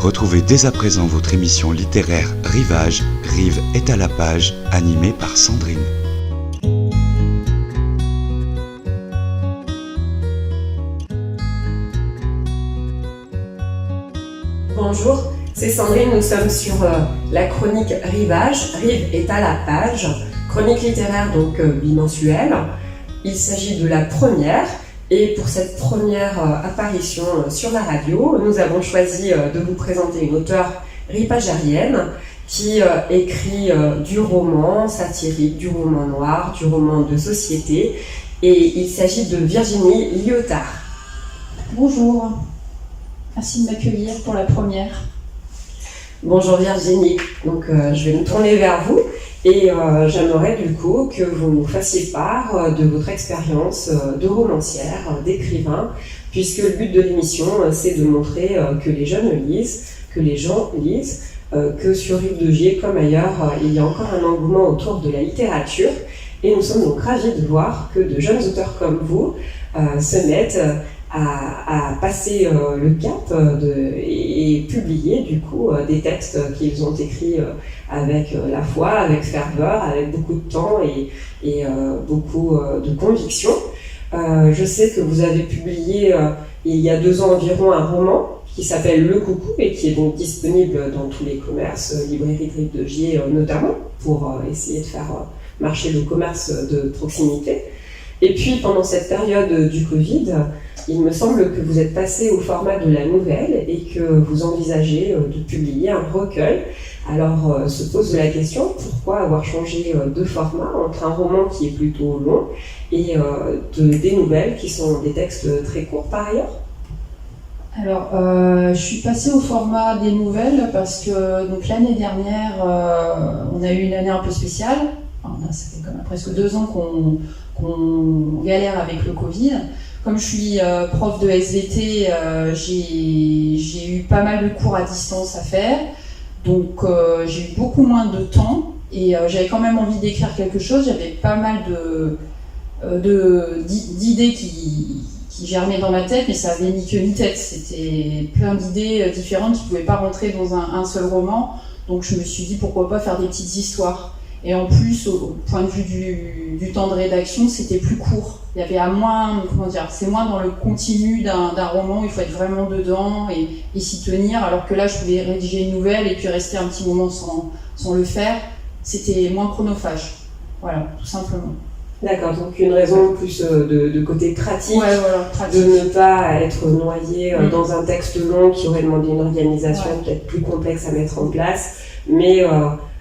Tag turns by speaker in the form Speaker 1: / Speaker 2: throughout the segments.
Speaker 1: Retrouvez dès à présent votre émission littéraire Rivage, Rive est à la page, animée par Sandrine.
Speaker 2: Bonjour, c'est Sandrine, nous sommes sur la chronique Rivage, Rive est à la page, chronique littéraire donc bimensuelle. Il s'agit de la première et pour cette première apparition sur la radio, nous avons choisi de vous présenter une auteure ripagérienne qui écrit du roman satirique, du roman noir, du roman de société et il s'agit de Virginie Liotard.
Speaker 3: Bonjour. Merci de m'accueillir pour la première.
Speaker 2: Bonjour Virginie, donc je vais me tourner vers vous et j'aimerais du coup que vous nous fassiez part de votre expérience de romancière, d'écrivain, puisque le but de l'émission c'est de montrer que les jeunes lisent, que les gens lisent, que sur Rive de Gier comme ailleurs il y a encore un engouement autour de la littérature et nous sommes donc ravis de voir que de jeunes auteurs comme vous se mettent à passer le cap et publier du coup des textes qu'ils ont écrits avec la foi, avec ferveur, avec beaucoup de temps et beaucoup de conviction. Je sais que vous avez publié il y a 2 ans environ un roman qui s'appelle Le Coucou et qui est donc disponible dans tous les commerces, librairies de Rive de Gier notamment, pour essayer de faire marcher le commerce de proximité. Et puis pendant cette période du Covid, il me semble que vous êtes passé au format de la nouvelle et que vous envisagez de publier un recueil. Alors se pose la question, pourquoi avoir changé de format entre un roman qui est plutôt long et des nouvelles qui sont des textes très courts par ailleurs ?
Speaker 3: Alors, je suis passée au format des nouvelles parce que donc, l'année dernière, on a eu une année un peu spéciale. Enfin, ça fait quand même presque 2 ans qu'on galère avec le Covid. Comme je suis prof de SVT, j'ai eu pas mal de cours à distance à faire, donc j'ai eu beaucoup moins de temps et j'avais quand même envie d'écrire quelque chose. J'avais pas mal d'idées qui germaient dans ma tête, mais ça avait ni queue ni tête. C'était plein d'idées différentes qui ne pouvaient pas rentrer dans un seul roman, donc je me suis dit pourquoi pas faire des petites histoires. Et en plus, au point de vue du temps de rédaction, c'était plus court. Il y avait c'est moins dans le continu d'un roman où il faut être vraiment dedans et s'y tenir, alors que là, je pouvais rédiger une nouvelle et puis rester un petit moment sans le faire. C'était moins chronophage. Voilà, tout simplement.
Speaker 2: D'accord, donc une raison plus de côté pratique,
Speaker 3: ouais, voilà, pratique,
Speaker 2: de ne pas être noyé dans un texte long qui aurait demandé une organisation peut-être plus complexe à mettre en place, mais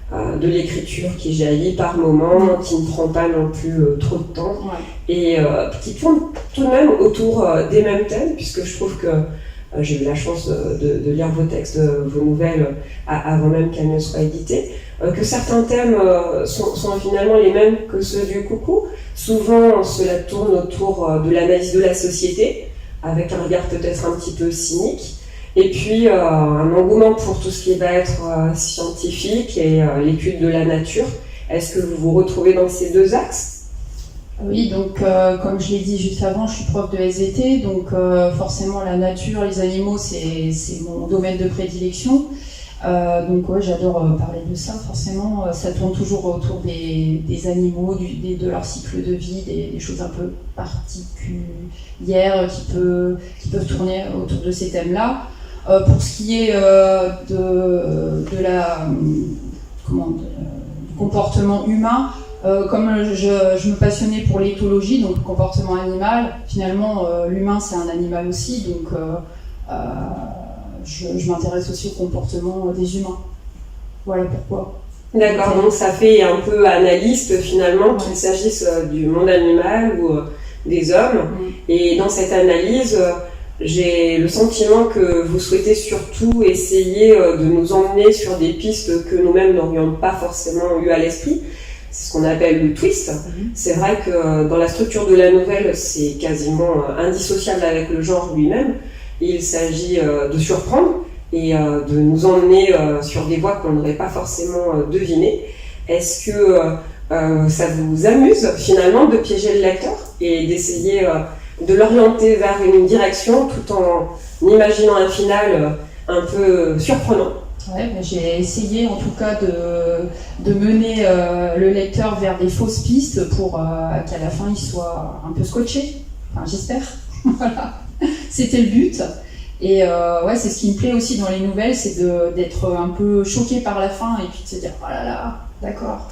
Speaker 2: de l'écriture qui jaillit par moment, qui ne prend pas non plus trop de temps, et qui tourne tout de même autour des mêmes thèmes, puisque je trouve que j'ai eu la chance de lire vos textes, vos nouvelles, avant même qu'elles ne soient éditées, que certains thèmes sont finalement les mêmes que ceux du Coucou. Souvent, cela tourne autour de l'analyse de la société, avec un regard peut-être un petit peu cynique, et puis un engouement pour tout ce qui va être scientifique et l'étude de la nature. Est-ce que vous vous retrouvez dans ces 2 axes ?
Speaker 3: Oui, donc comme je l'ai dit juste avant, je suis prof de SVT, donc forcément la nature, les animaux, c'est mon domaine de prédilection. Donc ouais, j'adore parler de ça, forcément. Ça tourne toujours autour des animaux, de leur cycle de vie, des choses un peu particulières qui peuvent tourner autour de ces thèmes-là. Pour ce qui est du comportement humain, comme je me passionnais pour l'éthologie, donc le comportement animal, finalement l'humain c'est un animal aussi, donc je m'intéresse aussi au comportement des humains. Voilà pourquoi.
Speaker 2: D'accord, donc ça fait un peu analyste finalement, qu'il s'agisse du monde animal ou des hommes. Et dans cette analyse, j'ai le sentiment que vous souhaitez surtout essayer de nous emmener sur des pistes que nous-mêmes n'aurions pas forcément eu à l'esprit. C'est ce qu'on appelle le twist. C'est vrai que dans la structure de la nouvelle, c'est quasiment indissociable avec le genre lui-même. Il s'agit de surprendre et de nous emmener sur des voies qu'on n'aurait pas forcément devinées. Est-ce que ça vous amuse finalement de piéger le lecteur et d'essayer de l'orienter vers une direction tout en imaginant un final un peu surprenant.
Speaker 3: Ouais, j'ai essayé en tout cas de mener le lecteur vers des fausses pistes pour qu'à la fin il soit un peu scotché. Enfin, j'espère. Voilà. C'était le but. Et ouais, c'est ce qui me plaît aussi dans les nouvelles, c'est d'être un peu choqué par la fin et puis de se dire oh là là, d'accord.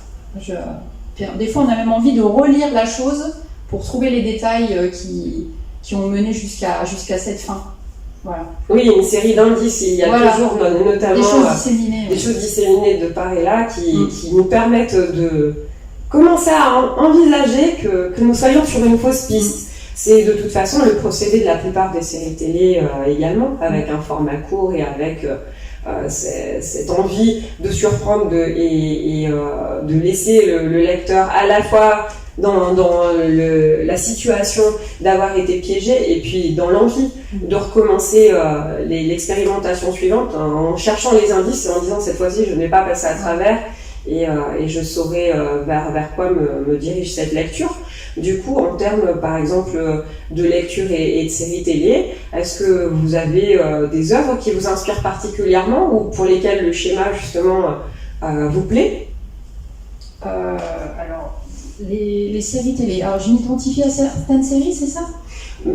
Speaker 3: Des fois, on a même envie de relire la chose pour trouver les détails qui ont mené jusqu'à cette fin. Voilà.
Speaker 2: Oui, une série d'indices. Il y a toujours notamment
Speaker 3: des choses disséminées
Speaker 2: de part et là qui nous permettent de commencer à envisager que nous soyons sur une fausse piste. C'est de toute façon le procédé de la plupart des séries télé également, avec un format court et avec cette envie de surprendre et de laisser le lecteur à la fois dans la situation d'avoir été piégé et puis dans l'envie de recommencer l'expérimentation suivante en cherchant les indices et en disant cette fois-ci je ne vais pas passer à travers et je saurai vers quoi me dirige cette lecture. Du coup, en termes, par exemple, de lecture et de séries télé, est-ce que vous avez des œuvres qui vous inspirent particulièrement ou pour lesquelles le schéma, justement, vous plaît ?
Speaker 3: Alors, les séries télé. Alors, je m'identifie à certaines séries, c'est ça ?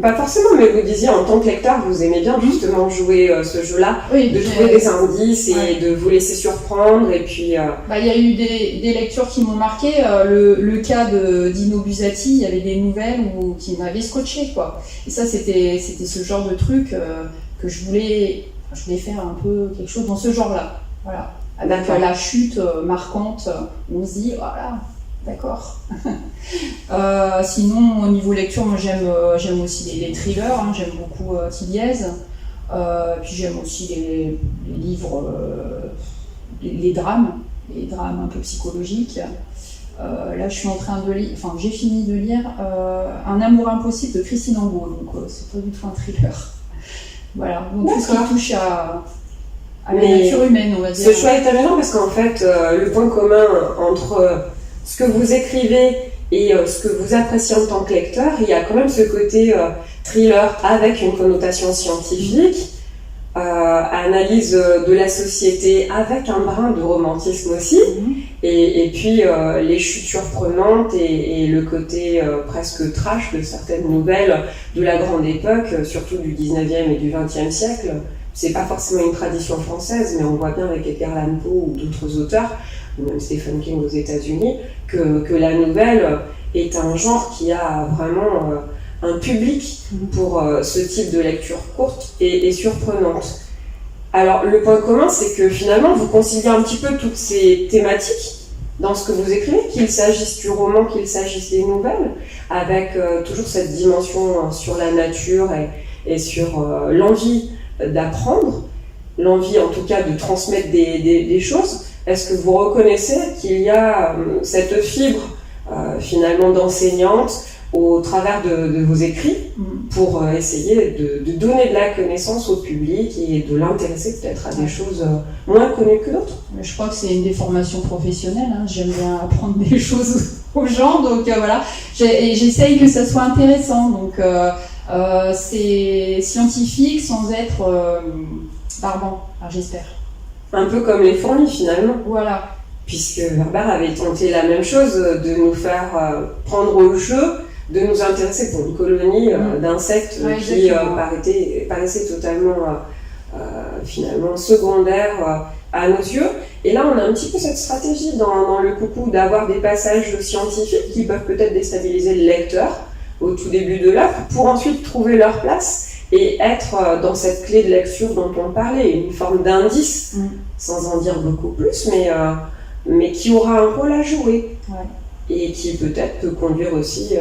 Speaker 2: Pas forcément, mais vous disiez en tant que lecteur, vous aimez bien justement jouer ce jeu-là,
Speaker 3: oui,
Speaker 2: de trouver des indices et de vous laisser surprendre. Et puis,
Speaker 3: y a eu des lectures qui m'ont marqué. Le cas d'Ino Buzzati, il y avait des nouvelles qui m'avaient scotché, quoi. Et ça, c'était ce genre de truc que je voulais faire un peu quelque chose dans ce genre-là. Voilà. Avec la chute marquante, on se dit, voilà. D'accord. Sinon, au niveau lecture, moi j'aime aussi les thrillers, hein, j'aime beaucoup Tilliez. Puis j'aime aussi les livres, les drames un peu psychologiques. Là, je suis en train de lire, j'ai fini de lire Un amour impossible de Christine Angot, donc c'est pas du tout un thriller. Voilà, donc tout ce qui touche à la nature humaine, on va dire.
Speaker 2: Ce choix est amusant parce qu'en fait, le point commun entre ce que vous écrivez et ce que vous appréciez en tant que lecteur, il y a quand même ce côté thriller avec une connotation scientifique, analyse de la société avec un brin de romantisme aussi, et puis les chutes surprenantes et le côté presque trash de certaines nouvelles de la grande époque, surtout du 19e et du 20e siècle. C'est pas forcément une tradition française, mais on voit bien avec Edgar Allan Poe ou d'autres auteurs, ou même Stephen King aux États-Unis, que la nouvelle est un genre qui a vraiment un public pour ce type de lecture courte et surprenante. Alors le point commun, c'est que finalement vous conciliez un petit peu toutes ces thématiques dans ce que vous écrivez, qu'il s'agisse du roman, qu'il s'agisse des nouvelles, avec toujours cette dimension sur la nature et sur l'envie d'apprendre, l'envie en tout cas de transmettre des choses. Est-ce que vous reconnaissez qu'il y a cette fibre finalement d'enseignante au travers de vos écrits pour essayer de donner de la connaissance au public et de l'intéresser peut-être à des choses moins connues que d'autres?
Speaker 3: Je crois que c'est une des formations professionnelles, hein. J'aime bien apprendre des choses aux gens, donc voilà, j'essaye que ça soit intéressant, donc c'est scientifique sans être barbant, enfin, j'espère.
Speaker 2: Un peu comme les fourmis finalement.
Speaker 3: Voilà.
Speaker 2: Puisque Werber avait tenté la même chose, de nous faire prendre au jeu, de nous intéresser pour une colonie d'insectes qui paraissait totalement finalement secondaire à nos yeux. Et là, on a un petit peu cette stratégie dans le coucou d'avoir des passages scientifiques qui peuvent peut-être déstabiliser le lecteur au tout début de l'œuvre pour ensuite trouver leur place et être dans cette clé de lecture dont on parlait, une forme d'indice, sans en dire beaucoup plus, mais qui aura un rôle à jouer.
Speaker 3: Ouais.
Speaker 2: Et qui peut-être peut conduire aussi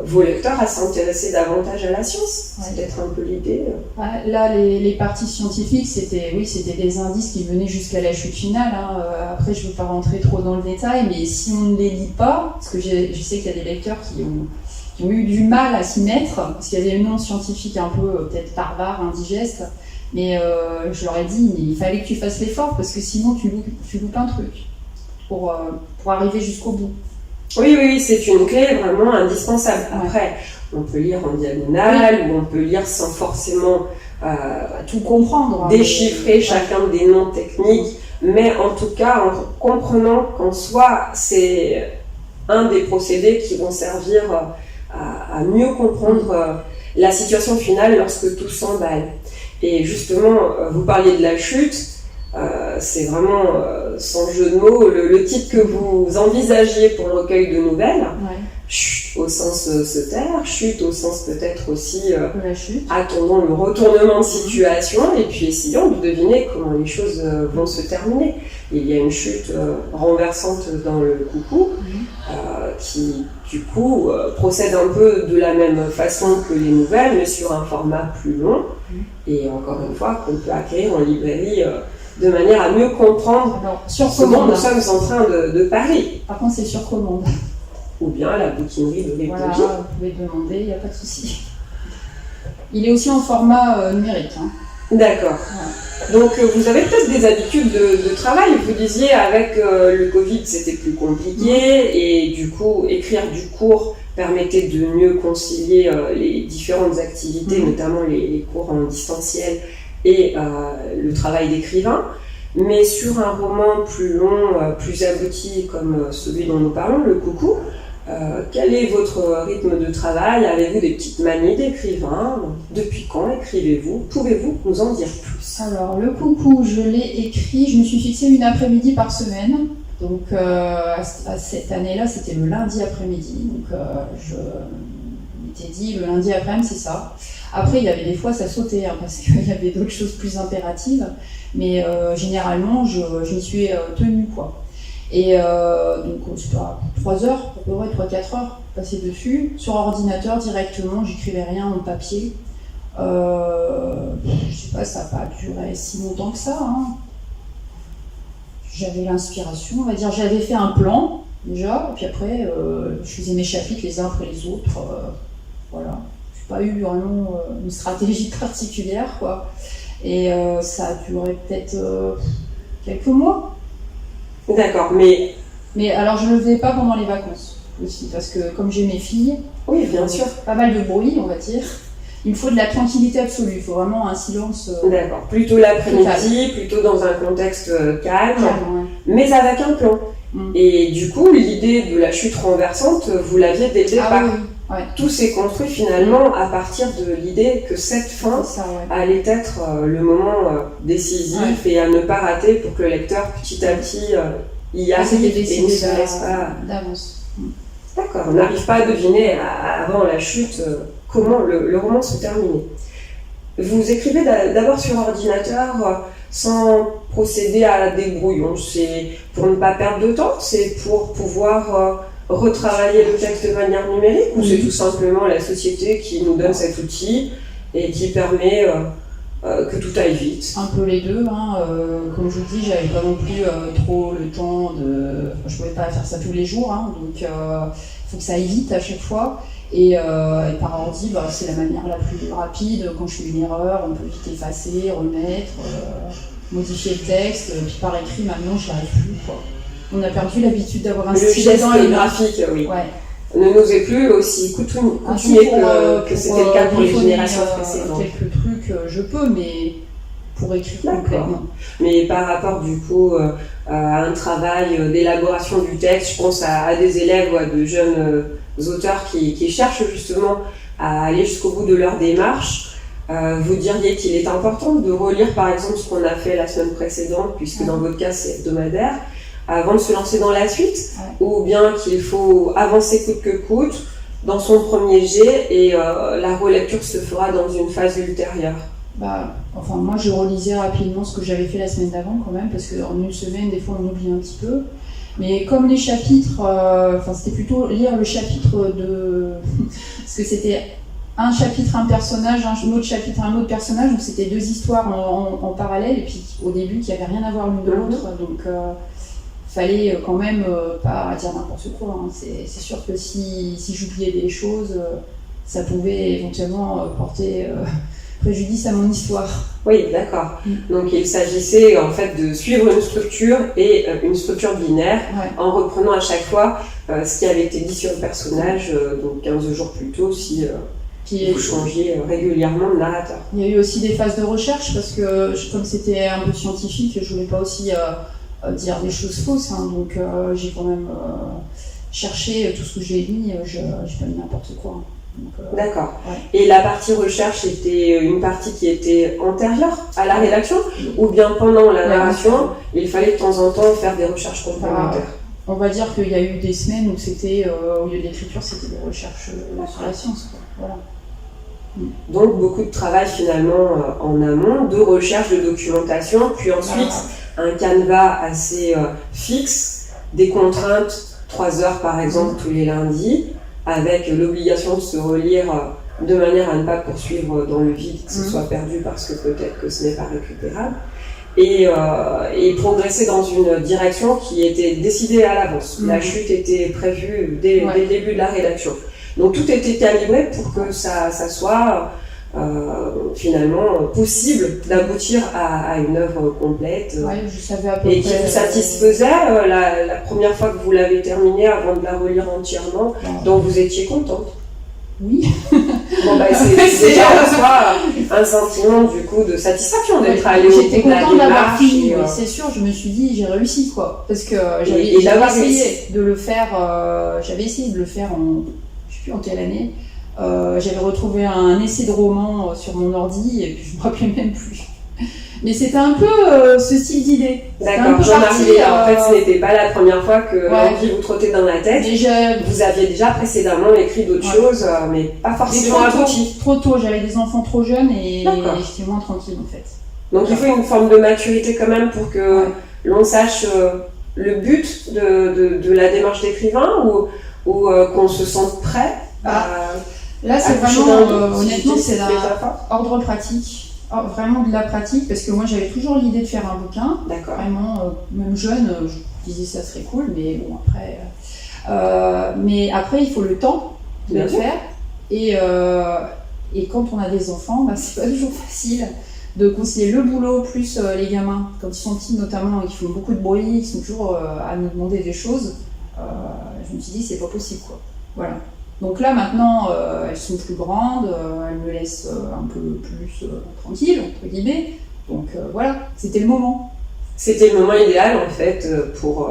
Speaker 2: vos lecteurs à s'intéresser davantage à la science. C'est peut-être un peu l'idée.
Speaker 3: Ouais, là, les parties scientifiques, c'était des indices qui venaient jusqu'à la chute finale. Hein. Après, je ne veux pas rentrer trop dans le détail, mais si on ne les lit pas, parce que je sais qu'il y a des lecteurs qui ont eu du mal à s'y mettre, parce qu'il y a des noms scientifiques un peu peut-être barbares, indigestes, mais je leur ai dit, il fallait que tu fasses l'effort, parce que sinon tu loupes un truc pour arriver jusqu'au bout.
Speaker 2: Oui, c'est une clé vraiment indispensable. Après, on peut lire en diagonale ou on peut lire sans forcément
Speaker 3: tout comprendre.
Speaker 2: déchiffrer chacun des noms techniques, mais en tout cas en comprenant qu'en soi c'est un des procédés qui vont servir à mieux comprendre la situation finale lorsque tout s'emballe. Et justement, vous parliez de la chute, c'est vraiment, sans jeu de mots, le titre que vous envisagiez pour le recueil de nouvelles.
Speaker 3: Ouais.
Speaker 2: Chute au sens se taire, chute au sens peut-être aussi
Speaker 3: La chute.
Speaker 2: attendons le retournement de situation et puis essayons de deviner comment les choses vont se terminer. Il y a une chute renversante dans le coucou qui du coup procède un peu de la même façon que les nouvelles mais sur un format plus long et encore une fois qu'on peut acquérir en librairie de manière à mieux comprendre
Speaker 3: Alors, sur
Speaker 2: ce dont
Speaker 3: commande.
Speaker 2: nous sommes en train de parler.
Speaker 3: Par contre, c'est sur commande.
Speaker 2: Ou bien la bouquinerie de l'écologie.
Speaker 3: Voilà, vous pouvez demander, il n'y a pas de souci. Il est aussi en format numérique. Hein.
Speaker 2: D'accord. Donc vous avez peut-être des habitudes de travail. Vous disiez avec le Covid c'était plus compliqué et du coup écrire du cours permettait de mieux concilier les différentes activités, notamment les cours en distanciel et le travail d'écrivain. Mais sur un roman plus long, plus abouti comme celui dont nous parlons, Le Coucou, quel est votre rythme de travail? Avez-vous des petites manies d'écrivain? Depuis quand écrivez-vous? Pouvez-vous nous en dire plus?
Speaker 3: Alors, Le Coucou, je l'ai écrit, je me suis fixé une après-midi par semaine. Donc, à cette année-là, c'était le lundi après-midi. Donc, je m'étais dit, le lundi après-midi, c'est ça. Après, il y avait des fois, ça sautait, hein, parce qu'il y avait d'autres choses plus impératives. Mais généralement, je m'y suis tenue, quoi. Et donc, je sais pas, 3 heures, à peu près 3-4 heures, passées dessus. Sur ordinateur, directement, j'écrivais rien en papier. Je sais pas, ça n'a pas duré si longtemps que ça. Hein. J'avais l'inspiration, on va dire. J'avais fait un plan, déjà, et puis après, je faisais mes chapitres les uns après les autres. Voilà. Je n'ai pas eu vraiment une stratégie particulière, quoi. Et ça a duré peut-être quelques mois.
Speaker 2: D'accord, mais...
Speaker 3: Mais alors je ne le faisais pas pendant les vacances aussi, parce que comme j'ai mes filles,
Speaker 2: Oui, bien sûr.
Speaker 3: pas mal de bruit, on va dire. Il me faut de la tranquillité absolue, il faut vraiment un silence.
Speaker 2: D'accord, plutôt l'après-midi, plutôt dans un contexte calme,
Speaker 3: calme,
Speaker 2: mais avec un plan. Et du coup, l'idée de la chute renversante, vous l'aviez dès le départ.
Speaker 3: Ah oui, ouais.
Speaker 2: Tout s'est construit finalement à partir de l'idée que cette fin
Speaker 3: C'est ça, ouais.
Speaker 2: allait être le moment décisif et à ne pas rater pour que le lecteur petit à petit y arrive
Speaker 3: C'était
Speaker 2: et ne
Speaker 3: décidé
Speaker 2: se laisse pas.
Speaker 3: d'avance.
Speaker 2: D'accord, on n'arrive pas à deviner avant la chute comment le roman se terminait. Vous écrivez d'abord sur ordinateur sans procéder à des brouillons. C'est pour ne pas perdre de temps, c'est pour pouvoir retravailler le texte de manière numérique ou c'est tout simplement la société qui nous donne cet outil et qui permet que tout aille vite?
Speaker 3: Un peu les deux, hein. Comme je vous dis, j'avais pas non plus trop le temps de... Enfin, je pouvais pas faire ça tous les jours, hein, donc il faut que ça aille vite à chaque fois. Et par ordi, c'est la manière la plus rapide. Quand je fais une erreur, on peut vite effacer, remettre, modifier le texte. Puis par écrit, maintenant, je n'y arrive plus, quoi. On a perdu l'habitude d'avoir un
Speaker 2: Le
Speaker 3: stylet
Speaker 2: geste
Speaker 3: dans les mains.
Speaker 2: graphique, oui.
Speaker 3: Ouais.
Speaker 2: Ne nous est plus aussi coutumier que c'était le cas pour les générations précédentes.
Speaker 3: Quelques trucs, je peux, mais pour écrire complètement.
Speaker 2: Mais par rapport du coup à un travail d'élaboration du texte, je pense à des élèves ou à de jeunes auteurs qui cherchent justement à aller jusqu'au bout de leur démarche. Vous diriez qu'il est important de relire par exemple ce qu'on a fait la semaine précédente, puisque dans votre cas c'est hebdomadaire, avant de se lancer dans la suite, ou bien qu'il faut avancer coûte que coûte dans son premier jet et la relecture se fera dans une phase ultérieure?
Speaker 3: Enfin, moi je relisais rapidement ce que j'avais fait la semaine d'avant quand même, parce qu'en une semaine, des fois on oublie un petit peu. Mais comme les chapitres, c'était plutôt lire le chapitre de... parce que c'était un chapitre, un personnage, un autre chapitre, un autre personnage, donc c'était 2 histoires en parallèle, et puis au début qui n'avaient rien à voir l'une de l'autre, donc fallait quand même pas dire n'importe quoi. Hein. C'est sûr que si j'oubliais des choses, ça pouvait éventuellement porter préjudice à mon histoire.
Speaker 2: Oui, d'accord. Donc il s'agissait en fait de suivre une structure et une structure binaire en reprenant à chaque fois ce qui avait été dit sur le personnage, donc 15 jours plus tôt si
Speaker 3: Puis,
Speaker 2: vous changiez régulièrement de narrateur.
Speaker 3: Il y a eu aussi des phases de recherche parce que comme c'était un peu scientifique, je voulais pas aussi dire des choses fausses, hein, donc j'ai quand même cherché tout ce que j'ai mis, j'ai pas mis n'importe quoi.
Speaker 2: D'accord.
Speaker 3: Ouais.
Speaker 2: Et la partie recherche était une partie qui était antérieure à la rédaction ou bien pendant la narration, il fallait de temps en temps faire des recherches complémentaires?
Speaker 3: On va dire qu'il y a eu des semaines où c'était, au lieu de l'écriture, c'était des recherches sur la science, quoi. Voilà.
Speaker 2: Donc beaucoup de travail finalement en amont, de recherche, de documentation, puis ensuite un canevas assez fixe, des contraintes, 3 heures par exemple tous les lundis, avec l'obligation de se relire de manière à ne pas poursuivre dans le vide, que ce soit perdu parce que peut-être que ce n'est pas récupérable, et progresser dans une direction qui était décidée à l'avance. La chute était prévue dès le début de la rédaction. Donc tout était calibré pour que ça soit finalement possible d'aboutir à une œuvre complète
Speaker 3: je savais à peu
Speaker 2: et qui vous satisfaisait la première fois que vous l'avez terminée avant de la relire entièrement, dont vous étiez contente.
Speaker 3: Oui.
Speaker 2: Bon, c'est déjà en soi un sentiment du coup de satisfaction d'être allé au bout de la
Speaker 3: J'étais contente d'avoir
Speaker 2: démarche.
Speaker 3: fini, c'est sûr, je me suis dit j'ai réussi quoi, parce que j'avais essayé de le faire, en quelle année, j'avais retrouvé un essai de roman sur mon ordi et puis je me rappelais même plus. Mais c'était un peu ce style d'idée.
Speaker 2: D'accord, Jean-Marie, en fait ce n'était pas la première fois que l'envie vous trottait dans la tête. Vous aviez déjà précédemment écrit d'autres choses, mais pas forcément abouties.
Speaker 3: Trop tôt, j'avais des enfants trop jeunes et j'étais moins tranquille en fait.
Speaker 2: Donc il faut une forme de maturité quand même pour que l'on sache le but de la démarche d'écrivain ou qu'on se sente prêt
Speaker 3: là c'est vraiment, honnêtement, c'est l'ordre pratique. Vraiment de la pratique, parce que moi j'avais toujours l'idée de faire un bouquin.
Speaker 2: D'accord.
Speaker 3: Vraiment, même jeune, je disais ça serait cool, mais bon après. Mais après il faut le temps de le faire. Et quand on a des enfants, c'est pas toujours facile de concilier le boulot plus les gamins, quand ils sont petits notamment et qui font beaucoup de bruit, qui sont toujours à nous demander des choses. Je me suis dit c'est pas possible quoi. Voilà. Donc là maintenant elles sont plus grandes, elles me laissent un peu plus tranquille entre guillemets. Donc voilà, c'était le moment.
Speaker 2: C'était le moment idéal en fait pour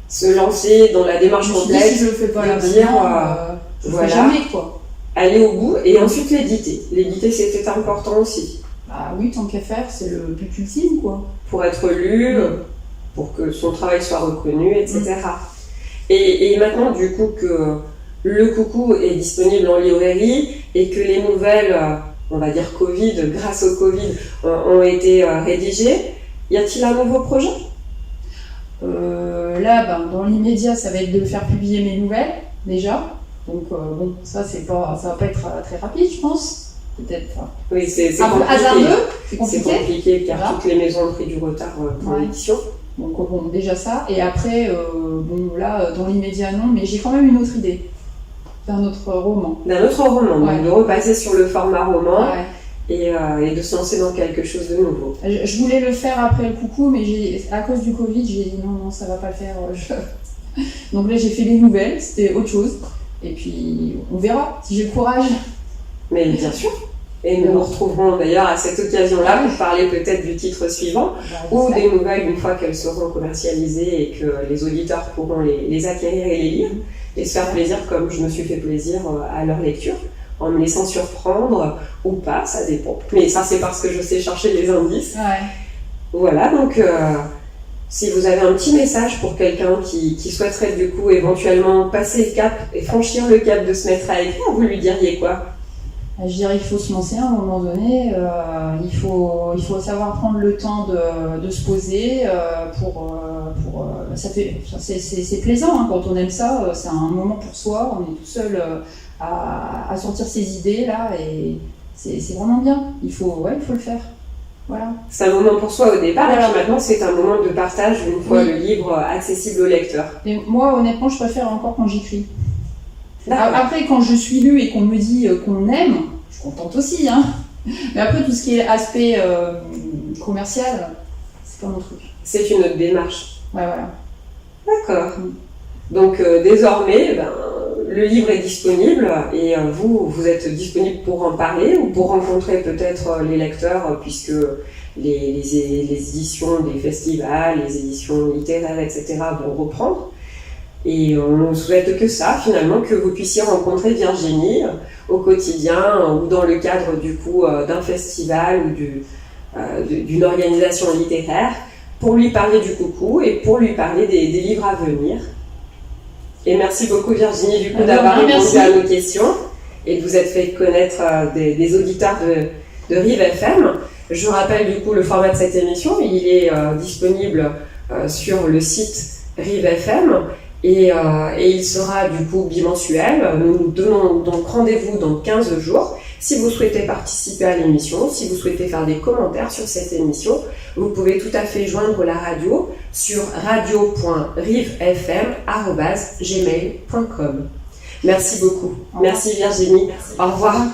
Speaker 2: se lancer dans la démarche complète.
Speaker 3: Si je le fais pas là maintenant, je le ferai jamais quoi.
Speaker 2: Aller au bout et ensuite l'éditer. L'éditer c'était important aussi.
Speaker 3: Bah oui, tant qu'à faire, c'est le but ultime quoi.
Speaker 2: Pour être lu, pour que son travail soit reconnu, etc. Et maintenant du coup que le coucou est disponible en librairie et que les nouvelles, on va dire Covid, grâce au Covid, ont été rédigées. Y a-t-il un nouveau projet ?
Speaker 3: Là, dans l'immédiat, ça va être de faire publier mes nouvelles, déjà. Donc bon, ça va pas être très rapide, je pense. Peut-être.
Speaker 2: Oui, c'est
Speaker 3: compliqué. Hasardeux, c'est compliqué.
Speaker 2: C'est compliqué car toutes les maisons ont pris du retard pour l'édition.
Speaker 3: Donc bon, déjà ça. Et après, là, dans l'immédiat, non, mais j'ai quand même une autre idée. D'un autre roman.
Speaker 2: D'un autre roman, donc de repasser sur le format roman et de se lancer dans quelque chose de nouveau.
Speaker 3: Je voulais le faire après le coucou, mais à cause du Covid, j'ai dit non, ça va pas le faire. Donc là, j'ai fait les nouvelles, c'était autre chose. Et puis, on verra si j'ai le courage.
Speaker 2: Mais bien sûr. Et nous nous retrouverons d'ailleurs à cette occasion-là pour parler peut-être du titre suivant ou des nouvelles une fois qu'elles seront commercialisées et que les auditeurs pourront les acquérir et les lire. Et se faire plaisir comme je me suis fait plaisir à leur lecture, en me laissant surprendre ou pas, ça dépend. Mais ça, c'est parce que je sais chercher les indices. Voilà, donc si vous avez un petit message pour quelqu'un qui souhaiterait du coup éventuellement passer le cap et franchir le cap de se mettre à écrire, vous lui diriez quoi ?
Speaker 3: Je dirais qu'il faut se lancer à un moment donné, il faut savoir prendre le temps de se poser c'est plaisant hein, quand on aime ça, c'est un moment pour soi, on est tout seul à sortir ses idées là et c'est vraiment bien, il faut le faire. Voilà. C'est
Speaker 2: un moment pour soi au départ et puis maintenant c'est un moment de partage une fois le livre accessible au lecteur.
Speaker 3: Et moi honnêtement je préfère encore quand j'écris. Après, quand je suis lue et qu'on me dit qu'on aime, je suis contente aussi. Hein. Mais après, tout ce qui est aspect commercial, c'est pas mon truc.
Speaker 2: C'est une autre démarche.
Speaker 3: Ouais, voilà.
Speaker 2: D'accord. Donc, désormais, le livre est disponible et vous êtes disponible pour en parler ou pour rencontrer peut-être les lecteurs, puisque les éditions des festivals, les éditions littéraires, etc. vont reprendre. Et on ne souhaite que ça, finalement, que vous puissiez rencontrer Virginie au quotidien ou dans le cadre du coup d'un festival ou d'une organisation littéraire, pour lui parler du coucou et pour lui parler des livres à venir. Et merci beaucoup Virginie du coup d'avoir répondu à nos questions et de vous être fait connaître des auditeurs de Rive FM. Je rappelle du coup le format de cette émission, il est disponible sur le site Rive FM et il sera du coup bimensuel. Nous nous donnons donc rendez-vous dans 15 jours. Si vous souhaitez participer à l'émission, si vous souhaitez faire des commentaires sur cette émission, vous pouvez tout à fait joindre la radio sur radio.rivefm@gmail.com. Merci beaucoup. Merci Virginie. Au revoir.